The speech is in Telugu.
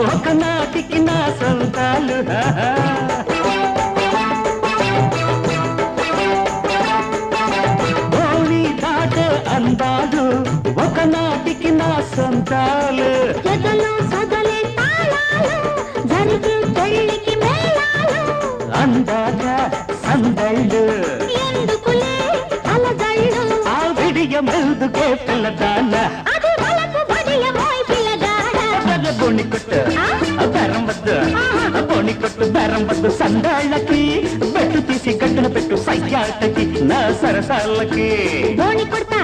ఒకనాటికి నా సొంతాలు ఓణి దాటే అందాలు ఒకనాటికి నా సొంతాలు ఎదలో సదలే తాళాలు జరిగే పెళ్ళికి మేళాలు అందాక సందళ్ళు ఎందుకులే అలజళ్ళు ఆ విడియమెందుకే పిల్లదాన అది వలకు వడియమోయ్ పిల్లగాడ బొని కొట్టు బెరం వద్దు బొని కొట్టు బెరం వద్దు సందాళ్ళకి బెట్టు తీసి గట్టున పెట్టు సయ్యాటకి నా సరసాలకి బోని కొడతా